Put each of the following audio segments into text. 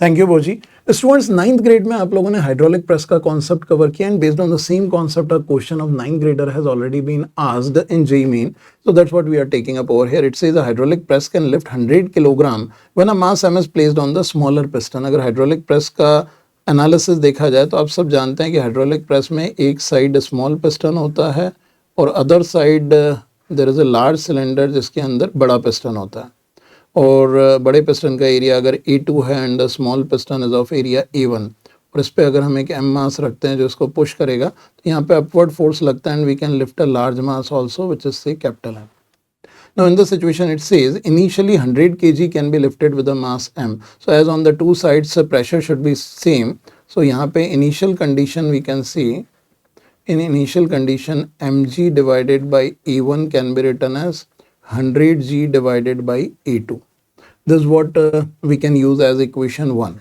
Thank you बोजी। Students, 9th grade में आप लोगों ने हाइड्रोलिक प्रेस का कॉन्सेप्ट कवर किया and based on the same concept a question of 9th grader has already been asked in JEE Main. So that's what we are taking up over here. It says a hydraulic press can lift 100 kilogram when a mass m is placed on the smaller piston. अगर hydraulic press का analysis देखा जाए तो आप सब जानते हैं कि हाइड्रोलिक प्रेस में एक साइड स्मॉल पिस्टन होता है और other side there is a large cylinder जिसके अंदर बड़ा पिस्टन होता है। और बड़े पिस्टन का एरिया अगर A2 है and the small piston is of area A1 और इस पे अगर हम एक m मास रखते हैं जो इसको पुश करेगा तो यहाँ पे अपवर्ड फोर्स लगता है and we can lift a large mass also which is say capital M. Now in this situation it says initially 100 kg can be lifted with a mass m. So as on the two sides pressure should be same. So यहाँ पे initial condition we can see in initial condition mg divided by A1 can be written as 100g divided by A2. This is what we can use as equation 1.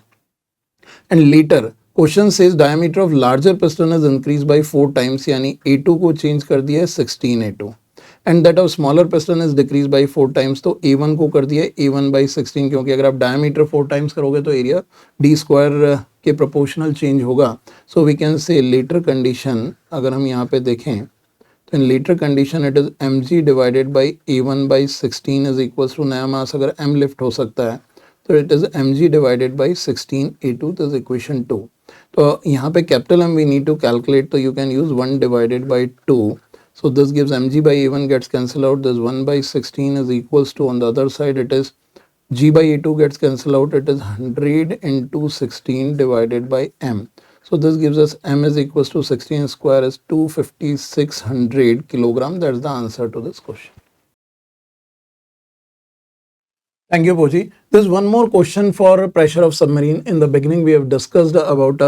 And later question says diameter of larger piston is increased by 4 times यानी A2 को change कर दिया है 16 A2 and that of smaller piston is decreased by 4 times तो A1 को कर दिया है A1 by 16 क्योंकि अगर आप diameter 4 times करोगे तो एरिया d square के proportional change होगा. So we can say later condition अगर हम यहाँ पे देखें तो in later condition it is mg divided by A1 by 16 is equals to नया मास अगर m लिफ्ट हो सकता है तो it is mg divided by 16 A2 this is equation 2. तो यहाँ पे capital M we need to calculate तो you can use 1 divided by 2. So this gives mg by A1 gets cancelled out. This 1 by 16 is equals to on the other side it is g by A2 gets cancelled out. It is 100 into 16 divided by m. So this gives us m is equals to 16 square is 25600 kilogram. That's the answer to this question. Thank you, Poji. There's one more question for pressure of submarine. In the beginning, we have discussed about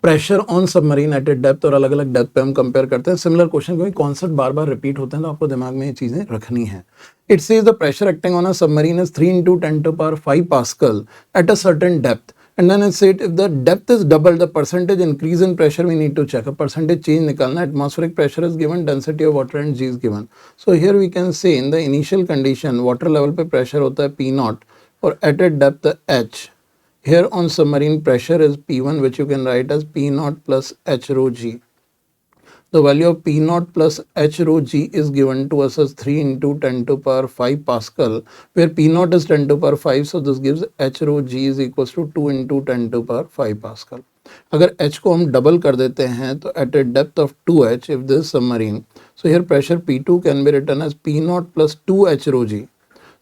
pressure on submarine at a depth और अलग अलग depth पे हम compare करते हैं. Similar question क्योंकि concept बार बार repeat होते हैं तो आपको दिमाग में ये चीजें रखनी है. It says the pressure acting on a submarine is 3 into 10 to the power 5 Pascal at a certain depth. And then it said if the depth is double, the percentage increase in pressure we need to check. A percentage change निकालना. Atmospheric pressure is given, density of water and G is given. So here we can say in the initial condition water level पे pressure होता है P0 और at a depth H. Here on submarine pressure is P1 which you can write as P0 plus H rho G. The value of P0 plus H rho G is given to us as 3 into 10 to the power 5 Pascal where P0 is 10 to the power 5 so this gives H rho G is equals to 2 into 10 to the power 5 Pascal. अगर H को हम double कर देते हैं तो at a depth of 2H if this is submarine so here pressure P2 can be written as P0 plus 2H rho G.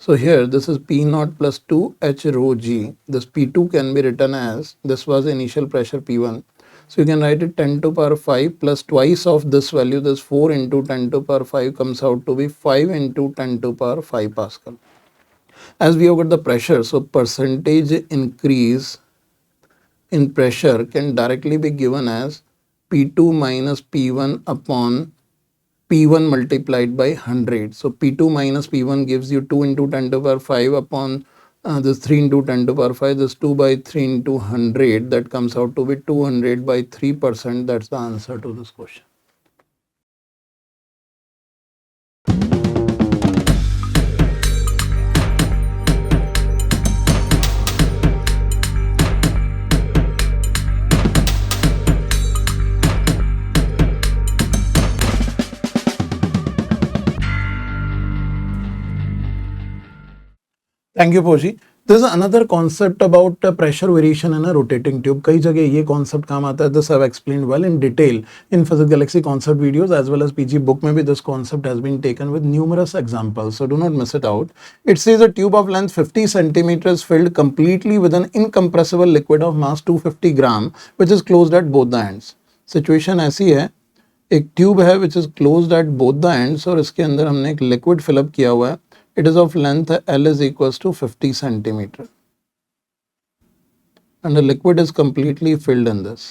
So here this is P0 plus 2H rho G. This P2 can be written as, this was the initial pressure P1. So you can write it 10 to the power 5 plus twice of this value, this 4 into 10 to the power 5 comes out to be 5 into 10 to the power 5 Pascal. As we have got the pressure, so percentage increase in pressure can directly be given as P2 minus P1 upon P1 multiplied by 100. So P2 minus P1 gives you 2 into 10 to the power 5 upon this 3 into 10 to the power 5. This 2 by 3 into 100 that comes out to be 200 by 3%. That's the answer to this question. Thank you, Poji. This is another concept about pressure variation in a rotating tube. कई जगह ये concept काम आता है. This I have explained well in detail in Physics Galaxy concept videos as well as PG book में भी this concept has been taken with numerous examples. So do not miss it out. It says a tube of length 50 centimeters filled completely with an incompressible liquid of mass 250 gram which is closed at both the ends. Situation ऐसी है, एक tube है which is closed at both the ends और इसके अंदर हमने एक liquid fill up किया हुआ है. It is of length L is equals to 50 centimeter and the liquid is completely filled in this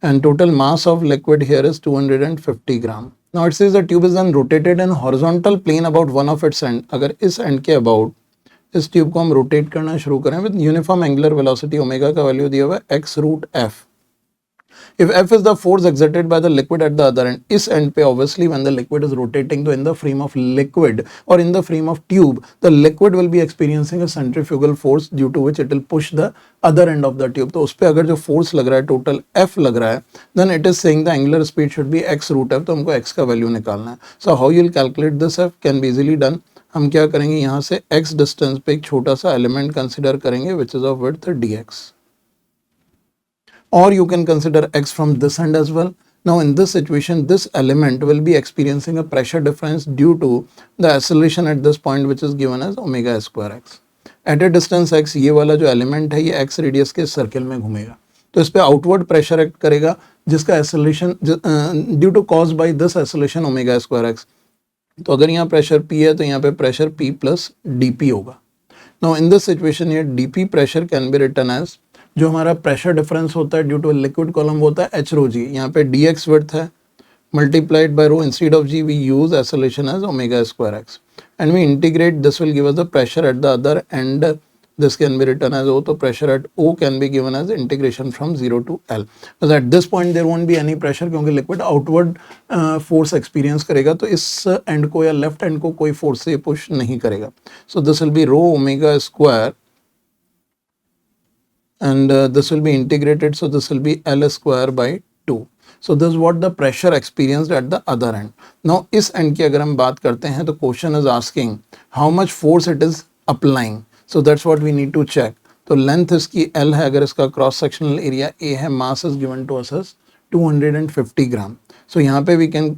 and total mass of liquid here is 250 gram. Now it says the tube is then rotated in horizontal plane about one of its end. अगर इस end के about इस tube को हम rotate करना शुरू करें with uniform angular velocity omega का वैल्यू दिया हुआ है x root f. If F is the force exerted by the liquid at the other end, इस end पे obviously when the liquid is rotating, तो in the frame of liquid or in the frame of tube, the liquid will be experiencing a centrifugal force due to which it will push the other end of the tube. तो उस पे अगर जो force लग रहा है total F लग रहा है, then it is saying the angular speed should be x root f. तो हमको x का value निकालना है. So how you will calculate this F can be easily done. हम क्या करेंगे, यहाँ से x distance पे एक छोटा सा element consider करेंगे which is of width dx. Or you can consider x from this end as well. Now in this situation, this element will be experiencing a pressure difference due to the acceleration at this point which is given as omega square x. At a distance x, ये वाला जो element है ये x radius के circle में घूमेगा, तो इस पे outward pressure act करेगा जिसका acceleration due to caused by this acceleration omega square x. तो अगर यहाँ pressure P है तो यहाँ पे pressure P plus dP होगा. Now in this situation here dP pressure can be written as, जो हमारा प्रेशर डिफरेंस होता है ड्यू टू लिक्विड कॉलम होता है एच रो जी, यहाँ पे डी एक्स विड्थ है multiplied by rho, instead of g we use acceleration as omega square x and we integrate, this will give us the pressure at the other end, this can be written as O, तो pressure at O can be given as integration from 0 to L. Because at this point there won't be any pressure क्योंकि liquid outward force experience करेगा, तो इस end को या left end को कोई force से push नहीं करेगा. So this will be rho omega square and this will be integrated, so this will be L square by 2. So this is what the pressure experienced at the other end. Now इस end की अगर हम बात करते हैं तो question is asking how much force it is applying. So that's what we need to check. तो length इसकी L है, अगर इसका cross sectional area A है, mass is given to us as 250 gram. So यहाँ पे we can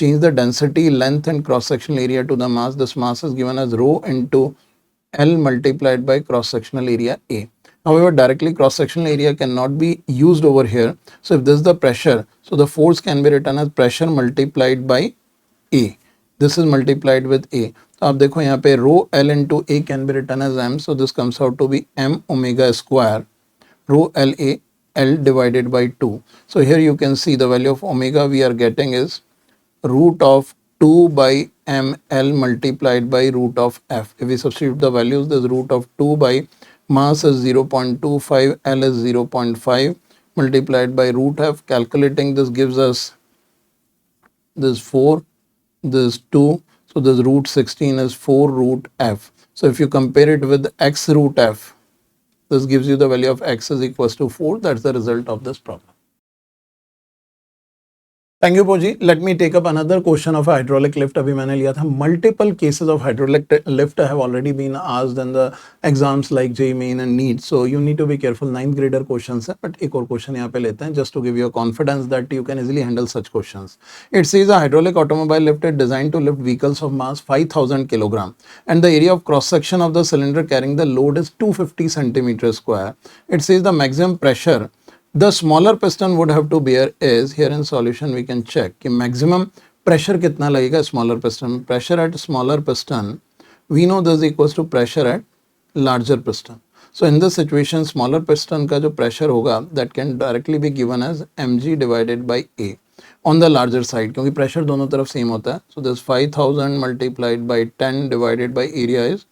change the density, length and cross sectional area to the mass. This mass is given as rho into L multiplied by cross sectional area A. However, directly cross sectional area cannot be used over here. So if this is the pressure, so the force can be written as pressure multiplied by A. This is multiplied with A. तो आप देखो यहाँ पे rho L into A can be written as M. So this comes out to be M omega square rho L A L divided by 2. So here you can see the value of omega we are getting is root of 2 by M L multiplied by root of F. If we substitute the values, this root of 2 by mass is 0.25, L is 0.5 multiplied by root F. Calculating this gives us this 4, this 2. So this root 16 is 4 root F. So if you compare it with x root F, this gives you the value of x is equals to 4. That's the result of this problem. Thank you, Poji. Let me take up another question of hydraulic lift. अभी मैंने लिया था. Multiple cases of hydraulic lift have already been asked in the exams like JEE Main and NEET. So you need to be careful. 9th grader questions है, but एक और question यहाँ पे लेते हैं just to give you a confidence that you can easily handle such questions. It says a hydraulic automobile lift is designed to lift vehicles of mass 5,000 kilogram and the area of cross section of the cylinder carrying the load is 250 centimeters square. It says the maximum pressure the smaller piston would have to bear is, here in solution we can check कि maximum pressure कितना लगेगा smaller piston. Pressure at smaller piston we know this is equals to pressure at larger piston. So in this situation smaller piston का जो pressure होगा that can directly be given as mg divided by a on the larger side क्योंकि pressure दोनों तरफ same होता है. So this 5,000 multiplied by 10 divided by area is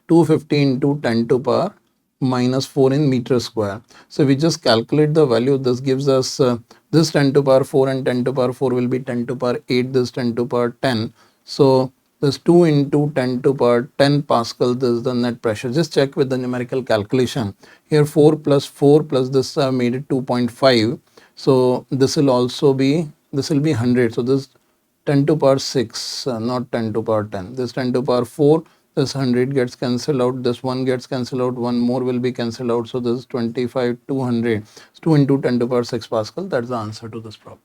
250 into 10 to power minus 4 in meter square. So we just calculate the value. This gives us this 10 to power 4 and 10 to power 4 will be 10 to power 8, this 10 to power 10. So this 2 into 10 to power 10 Pascal, this is the net pressure. Just check with the numerical calculation. Here 4 plus this made it 2.5. So this will also be, this will be 100. So this 10 to power 6, not 10 to power 10. This 10 to power 4, this 100 gets cancelled out, this 1 gets cancelled out, 1 more will be cancelled out. So this is 25, 200. It's 2 into 10 to power 6 Pascal. That's the answer to this problem.